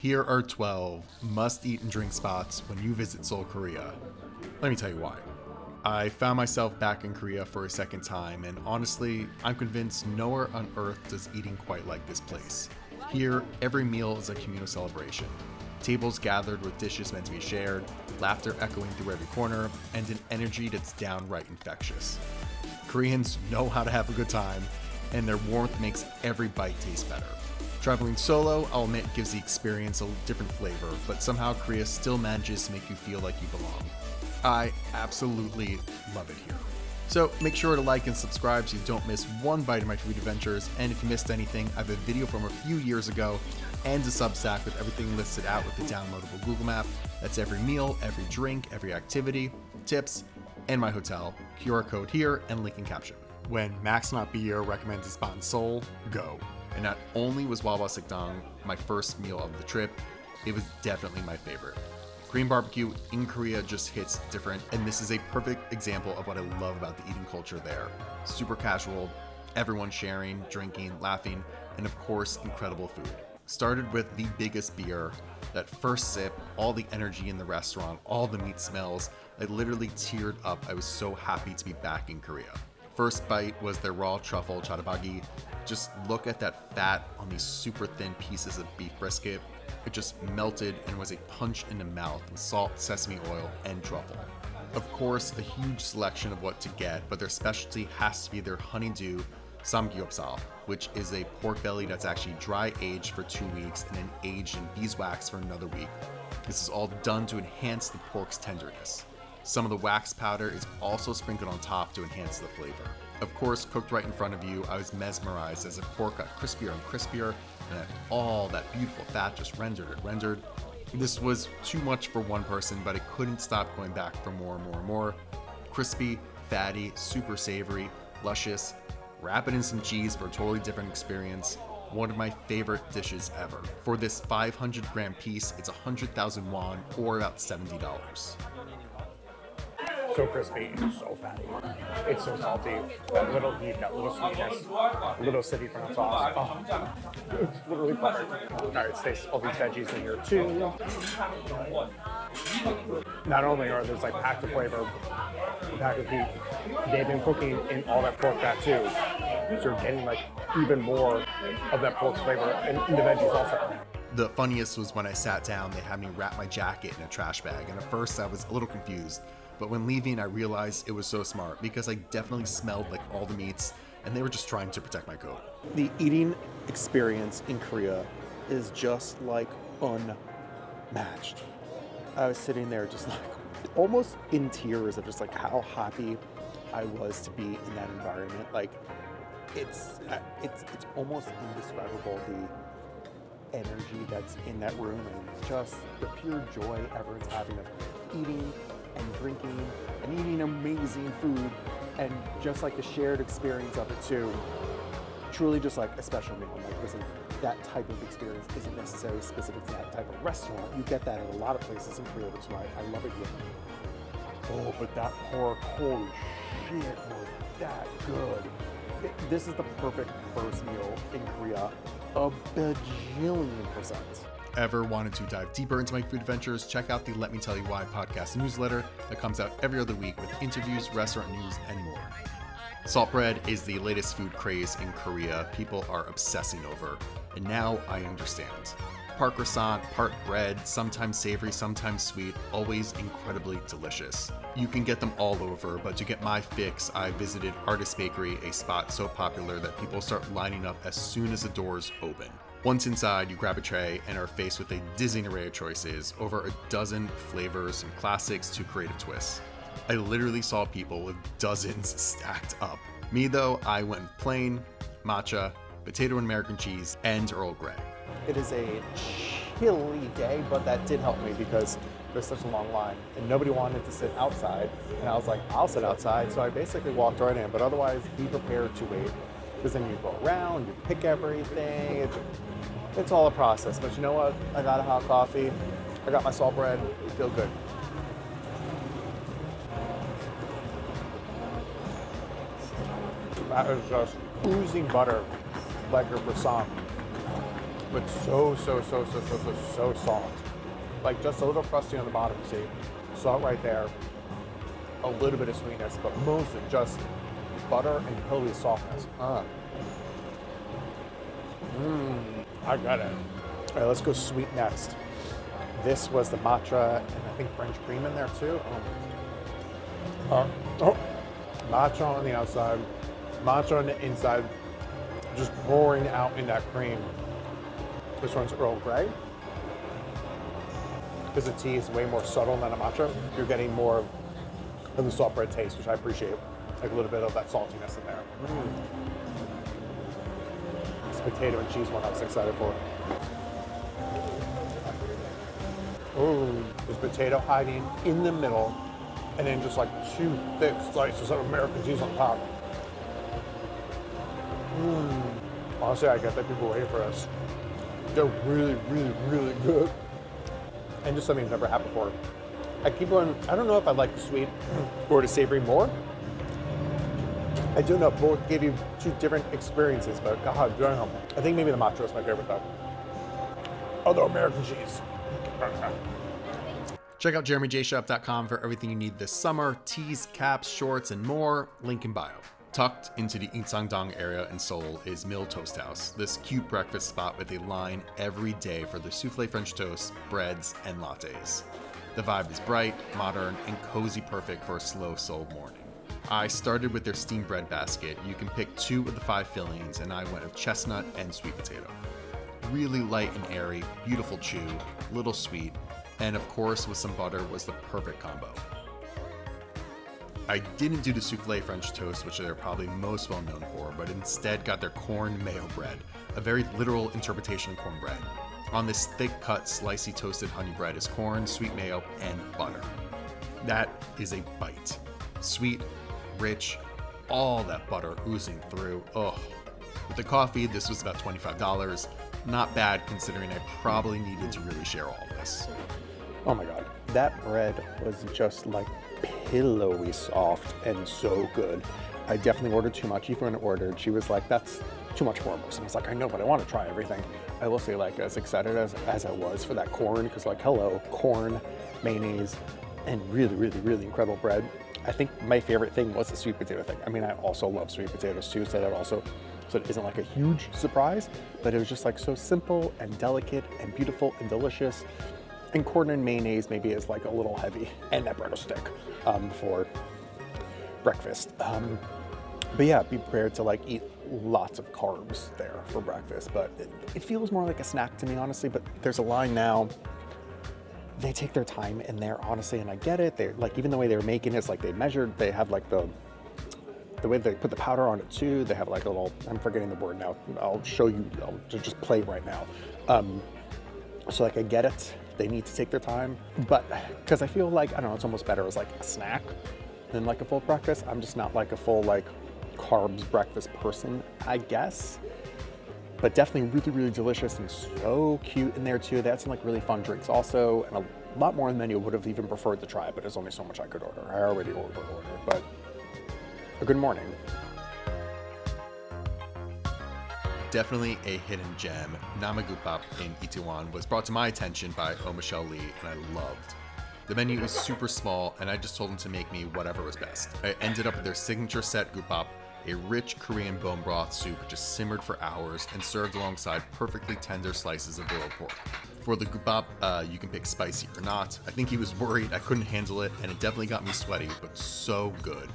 Here are 12 must-eat and drink spots when you visit Seoul, Korea. Let me tell you why. I found myself back in Korea for a second time, and honestly, I'm convinced nowhere on earth does eating quite like this place. Here, every meal is a communal celebration. Tables gathered with dishes meant to be shared, laughter echoing through every corner, and an energy that's downright infectious. Koreans know how to have a good time, and their warmth makes every bite taste better. Traveling solo, I'll admit, gives the experience a different flavor, but somehow Korea still manages to make you feel like you belong. I absolutely love it here. So make sure to like and subscribe so you don't miss one bite of my food adventures, and if you missed anything, I have a video from a few years ago and a Substack with everything listed out with the downloadable Google map. That's every meal, every drink, every activity, tips, and my hotel. QR code here and link in caption. When Max Not Beer recommends a spot in Seoul, go. And not only was Wawa Sikdong my first meal of the trip, it was definitely my favorite. Korean barbecue in Korea just hits different, and this is a perfect example of what I love about the eating culture there. Super casual, everyone sharing, drinking, laughing, and of course, incredible food. Started with the biggest beer, that first sip, all the energy in the restaurant, all the meat smells, I literally teared up. I was so happy to be back in Korea. First bite was their raw truffle chatabagi. Just look at that fat on these super thin pieces of beef brisket. It just melted and was a punch in the mouth with salt, sesame oil, and truffle. Of course, a huge selection of what to get, but their specialty has to be their honeydew samgyeopsal, which is a pork belly that's actually dry aged for 2 weeks and then aged in beeswax for another week. This is all done to enhance the pork's tenderness. Some of the wax powder is also sprinkled on top to enhance the flavor. Of course, cooked right in front of you, I was mesmerized as the pork got crispier and crispier, and all that beautiful fat just rendered and rendered. This was too much for one person, but I couldn't stop going back for more and more and more. Crispy, fatty, super savory, luscious. Wrap it in some cheese for a totally different experience. One of my favorite dishes ever. For this 500-gram piece, it's 100,000 won, or about $70. So crispy, so fatty. It's so salty. That little heat, that little sweetness, a little acidity from the sauce. Oh, it's literally perfect. All right, let's taste all these veggies in here too. Not only are these like packed with flavor, packed with heat, they've been cooking in all that pork fat too. So you're getting like even more of that pork flavor in the veggies also. The funniest was when I sat down, they had me wrap my jacket in a trash bag, and at first I was a little confused. But when leaving, I realized it was so smart because I definitely smelled like all the meats, and they were just trying to protect my coat. The eating experience in Korea is just like unmatched. I was sitting there just like almost in tears of just like how happy I was to be in that environment. Like it's almost indescribable, the energy that's in that room and just the pure joy everyone's having of eating and drinking and eating amazing food, and just like the shared experience of it too. Truly just like a special meal. Like listen, that type of experience isn't necessarily specific to that type of restaurant. You get that at a lot of places in Korea, which is why I love it here. Oh, but that pork, holy shit, was that good. This is the perfect first meal in Korea, a bajillion%. Ever wanted to dive deeper into my food adventures, check out the Let Me Tell You Why podcast newsletter that comes out every other week with interviews, restaurant news, and more. Salt bread is the latest food craze in Korea. People are obsessing over, and now I understand. Part croissant, part bread, sometimes savory, sometimes sweet, always incredibly delicious. You can get them all over, but to get my fix, I visited Artist Bakery, a spot so popular that people start lining up as soon as the doors open. Once inside, you grab a tray and are faced with a dizzying array of choices, over a dozen flavors from classics to creative twists. I literally saw people with dozens stacked up. Me though, I went plain, matcha, potato and American cheese, and Earl Grey. It is a chilly day, but that did help me because there's such a long line and nobody wanted to sit outside. And I was like, I'll sit outside. So I basically walked right in, but otherwise be prepared to wait, because then you go around, you pick everything. It's all a process, but you know what? I got a hot coffee, I got my salt bread, I feel good. That is just oozing butter like your croissant. but so soft. Like just a little crusty on the bottom, see? Salt right there. A little bit of sweetness, but mostly just butter and pillowy softness. I got it. All right, let's go sweet next. This was the matcha and I think French cream in there too. Matcha on the outside, matcha on the inside, just pouring out in that cream. This one's Earl Grey. Because the tea is way more subtle than a matcha. You're getting more of the soft bread taste, which I appreciate. Like a little bit of that saltiness in there. This potato and cheese one I was excited for. Ooh, there's potato hiding in the middle, and then just like 2 thick slices of American cheese on top. Honestly, I get that people waiting for us. They're really good. And just something I've never had before. I keep going, I don't know if I like the sweet or the savory more. I do know both give you 2 different experiences, but God damn. I think maybe the matcha is my favorite though. Although American cheese. Check out jeremyjshop.com for everything you need this summer: tees, caps, shorts, and more. Link in bio. Tucked into the Miang area in Seoul is Mill Toast House, this cute breakfast spot with a line every day for their souffle French toast, breads, and lattes. The vibe is bright, modern, and cozy, perfect for a slow Seoul morning. I started with their steamed bread basket. You can pick 2 of the 5 fillings, and I went with chestnut and sweet potato. Really light and airy, beautiful chew, little sweet, and of course with some butter was the perfect combo. I didn't do the souffle French toast, which they're probably most well known for, but instead got their corn mayo bread, a very literal interpretation of cornbread. On this thick cut, slicey toasted honey bread is corn, sweet mayo, and butter. That is a bite. Sweet, rich, all that butter oozing through. Oh, with the coffee, this was about $25. Not bad considering I probably needed to really share all this. Oh my God, that bread was just like pillowy soft and so good. I definitely ordered too much. Even when I ordered, she was like, that's too much for us. And I was like, I know, but I want to try everything. I will say, like, as excited as I was for that corn, because like, hello, corn, mayonnaise, and really incredible bread. I think my favorite thing was the sweet potato thing. I mean, I also love sweet potatoes too, so it isn't like a huge surprise, but it was just like so simple and delicate and beautiful and delicious. And corn and mayonnaise maybe is like a little heavy, and that bread will stick for breakfast. But yeah, be prepared to like eat lots of carbs there for breakfast, but it feels more like a snack to me, honestly. But there's a line now. They take their time in there, honestly, and I get it. They're like, even the way they were making it, it's like they measured, they have like the way they put the powder on it too. They have like a little, I'm forgetting the word now. I'll show you, I'll just play right now. So like, I get it. They need to take their time, but because I feel like, I don't know, it's almost better as like a snack than like a full breakfast. I'm just not like a full like carbs breakfast person, I guess. But definitely really delicious and so cute in there too. They had some like really fun drinks also, and a lot more on the menu. Would have even preferred to try, but there's only so much I could order. I already ordered, but a good morning. Definitely a hidden gem. Namagupap in Itaewon was brought to my attention by Michelle Lee, and I loved. The menu is super small, and I just told them to make me whatever was best. I ended up with their signature set gupap, a rich Korean bone broth soup just simmered for hours and served alongside perfectly tender slices of boiled pork. For the gupap, you can pick spicy or not. I think he was worried I couldn't handle it, and it definitely got me sweaty, but so good.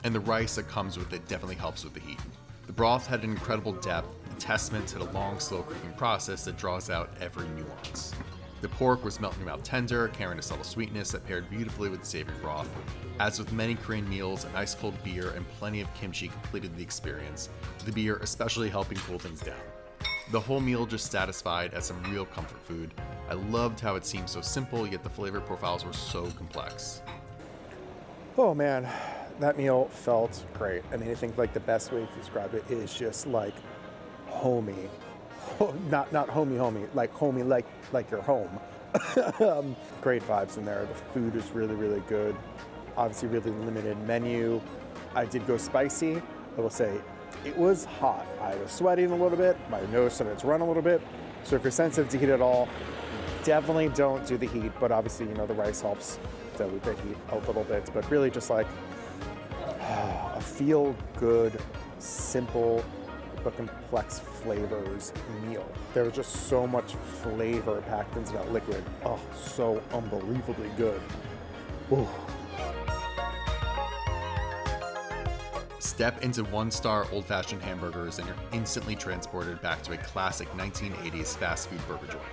And the rice that comes with it definitely helps with the heat. The broth had an incredible depth, a testament to the long, slow cooking process that draws out every nuance. The pork was melt in your mouth tender, carrying a subtle sweetness that paired beautifully with the savory broth. As with many Korean meals, an ice cold beer and plenty of kimchi completed the experience, the beer especially helping cool things down. The whole meal just satisfied as some real comfort food. I loved how it seemed so simple, yet the flavor profiles were so complex. Oh man, that meal felt great. I mean, I think like the best way to describe it is just like homey. Not homey, like homey like your home. Great vibes in there. The food is really good. Obviously really limited menu. I did go spicy. I will say it was hot. I was sweating a little bit. My nose started to run a little bit. So if you're sensitive to heat at all, definitely don't do the heat, but obviously, you know, the rice helps dilute the heat a little bit, but really just like a feel good, simple, but complex flavors meal. There was just so much flavor packed into that liquid. Oh, so unbelievably good. Ooh. Step into one-star old-fashioned hamburgers and you're instantly transported back to a classic 1980s fast food burger joint.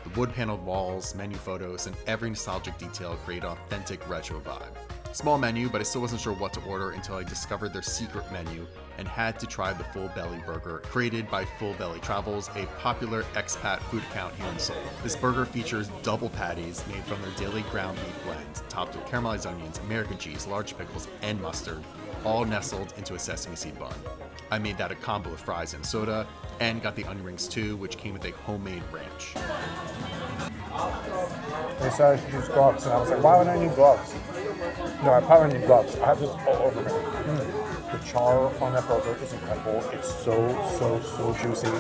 The wood-paneled walls, menu photos, and every nostalgic detail create an authentic retro vibe. Small menu, but I still wasn't sure what to order until I discovered their secret menu and had to try the Full Belly Burger, created by Full Belly Travels, a popular expat food account here in Seoul. This burger features double patties made from their daily ground beef blend, topped with caramelized onions, American cheese, large pickles, and mustard, all nestled into a sesame seed bun. I made that a combo with fries and soda, and got the onion rings too, which came with a homemade ranch. They said I should use gloves, and I was like, why would I need gloves? No, I probably need gloves. I have this all over me. The char on that burger is incredible. It's so juicy.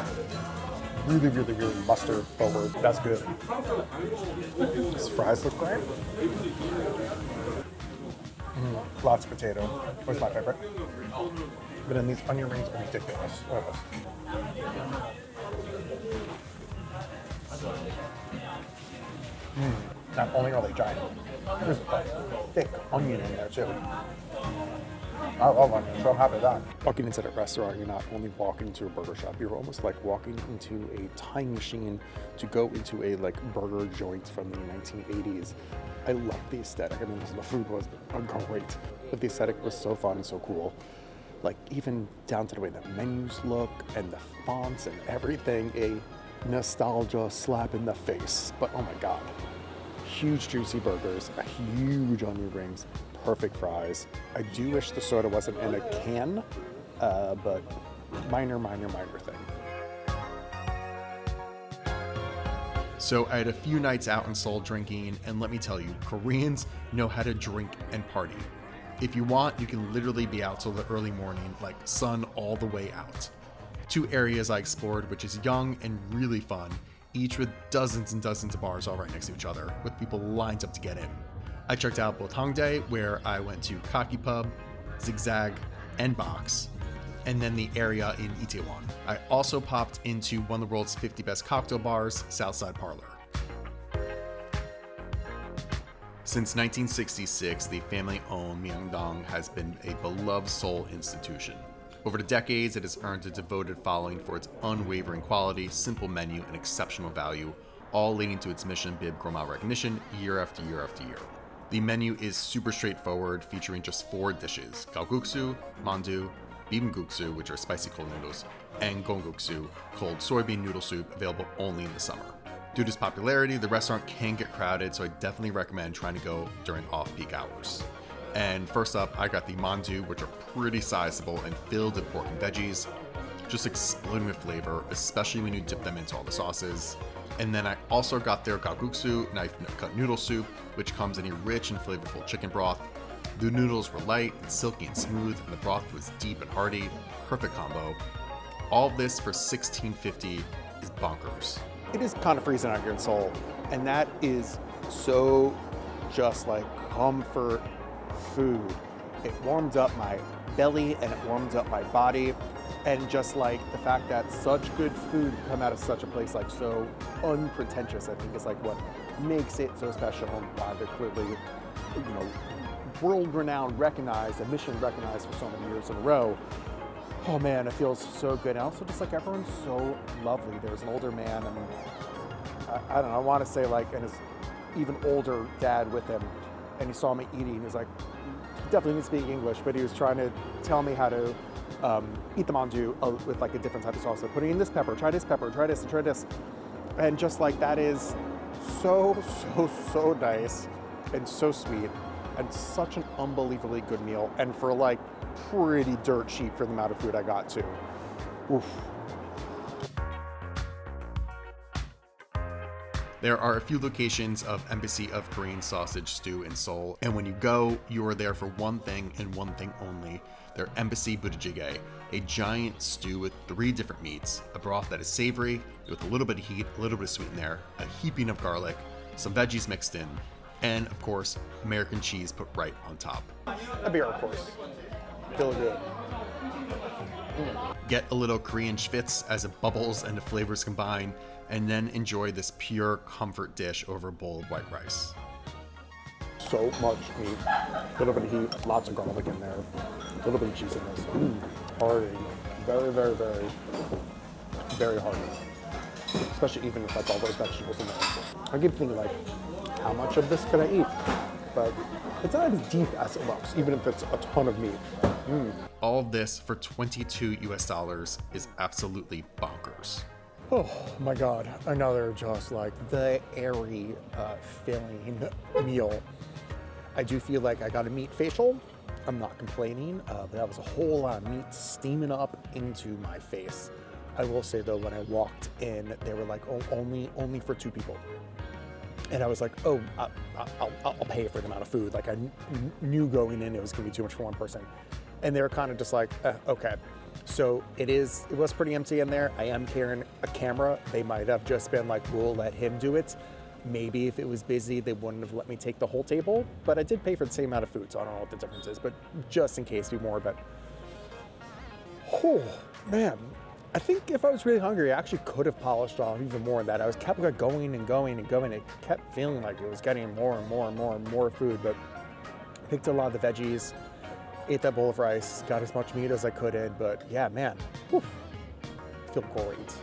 Really, really, really mustard forward. That's good. These fries look great. Lots of potato. What's my favorite? But then these onion rings are ridiculous. Look at this. Not only are they giant, there's a thick onion in there too. I love onions, so I'm happy with that. Walking into the restaurant, you're not only walking into a burger shop, you're almost like walking into a time machine to go into a like burger joint from the 1980s. I love the aesthetic. I mean, the food was great, but the aesthetic was so fun and so cool. Like even down to the way the menus look and the fonts and everything, a nostalgia slap in the face. But oh my God, huge juicy burgers, huge onion rings, perfect fries. I do wish the soda wasn't in a can, but minor thing. So I had a few nights out in Seoul drinking, and let me tell you, Koreans know how to drink and party. If you want, you can literally be out till the early morning, like sun all the way out. 2 areas I explored, which is young and really fun, each with dozens and dozens of bars all right next to each other, with people lined up to get in. I checked out both Hongdae, where I went to Kaki Pub, Zigzag, and Box, and then the area in Itaewon. I also popped into one of the world's 50 best cocktail bars, Southside Parlor. Since 1966, the family-owned Miang Dong has been a beloved Seoul institution. Over the decades, it has earned a devoted following for its unwavering quality, simple menu, and exceptional value, all leading to its Michelin Bib Gourmand recognition year after year after year. The menu is super straightforward, featuring just 4 dishes: galguksu, mandu, bibimbap, which are spicy cold noodles, and gongguksu, cold soybean noodle soup, available only in the summer. Due to its popularity, the restaurant can get crowded, so I definitely recommend trying to go during off-peak hours. And first up, I got the mandu, which are pretty sizable and filled with pork and veggies, just exploding with flavor, especially when you dip them into all the sauces. And then I also got their galguksu knife-cut noodle soup, which comes in a rich and flavorful chicken broth. The noodles were light, silky, and smooth, and the broth was deep and hearty. Perfect combo. All of this for $16.50 is bonkers. It is kind of freezing out here in Seoul, and that is so just like comfort food. It warmed up my belly and it warmed up my body, and just like the fact that such good food come out of such a place like so unpretentious, I think is like what makes it so special, and why they're clearly, you know, world-renowned, recognized, and Michelin recognized for so many years in a row. Oh man, it feels so good. And also just like everyone's so lovely. There was an older man, and I don't know, I want to say like, and his even older dad with him, and he saw me eating. He was like, he definitely didn't speak English, but he was trying to tell me how to eat the mandu with like a different type of sauce. So putting in this pepper, try this, and try this. And just like that is so nice and so sweet, and such an unbelievably good meal, and for like pretty dirt cheap for the amount of food I got too. Oof. There are a few locations of Embassy of Korean Sausage Stew in Seoul, and when you go, you are there for one thing and one thing only: their embassy budae, a giant stew with 3 different meats, a broth that is savory with a little bit of heat, a little bit of sweet in there, a heaping of garlic, some veggies mixed in, and of course, American cheese put right on top. A beer, of course. Feel good. Get a little Korean schwitz as it bubbles and the flavors combine, and then enjoy this pure comfort dish over a bowl of white rice. So much meat, a little bit of heat, lots of garlic in there, a little bit of cheese in this. Hearty, very, very, very, very hearty. Especially even with like all those vegetables in there. I keep thinking like, how much of this can I eat? But it's not as deep as it looks, even if it's a ton of meat. All of this for $22 is absolutely bonkers. Oh my God, another just like the airy, filling meal. I do feel like I got a meat facial. I'm not complaining, but that was a whole lot of meat steaming up into my face. I will say though, when I walked in, they were like, oh, only for 2 people. And I was like, oh, I'll pay for the amount of food. Like I knew going in it was gonna be too much for 1 person. And they were kind of just like, okay. So it was pretty empty in there. I am carrying a camera. They might have just been like, we'll let him do it. Maybe if it was busy, they wouldn't have let me take the whole table, but I did pay for the same amount of food, so I don't know what the difference is, but just in case, be more, but, oh, man. I think if I was really hungry, I actually could have polished off even more of that. I was kept going and going and going. It kept feeling like it was getting more and more and more and more food, but picked a lot of the veggies, ate that bowl of rice, got as much meat as I could in, but yeah, man, whew, feel great.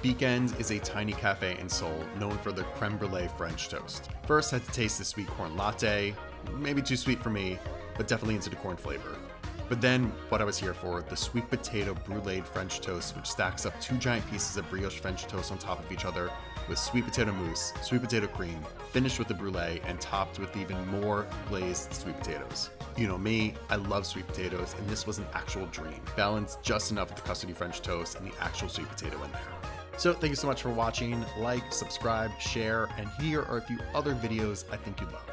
Beacons is a tiny cafe in Seoul known for their creme brulee French toast. First, had to taste the sweet corn latte, maybe too sweet for me, but definitely into the corn flavor. But then, what I was here for, the sweet potato brulee French toast, which stacks up 2 giant pieces of brioche French toast on top of each other with sweet potato mousse, sweet potato cream, finished with the brulee, and topped with even more glazed sweet potatoes. You know me, I love sweet potatoes, and this was an actual dream. Balanced just enough with the custody French toast and the actual sweet potato in there. So thank you so much for watching. Like, subscribe, share, and here are a few other videos I think you'd love.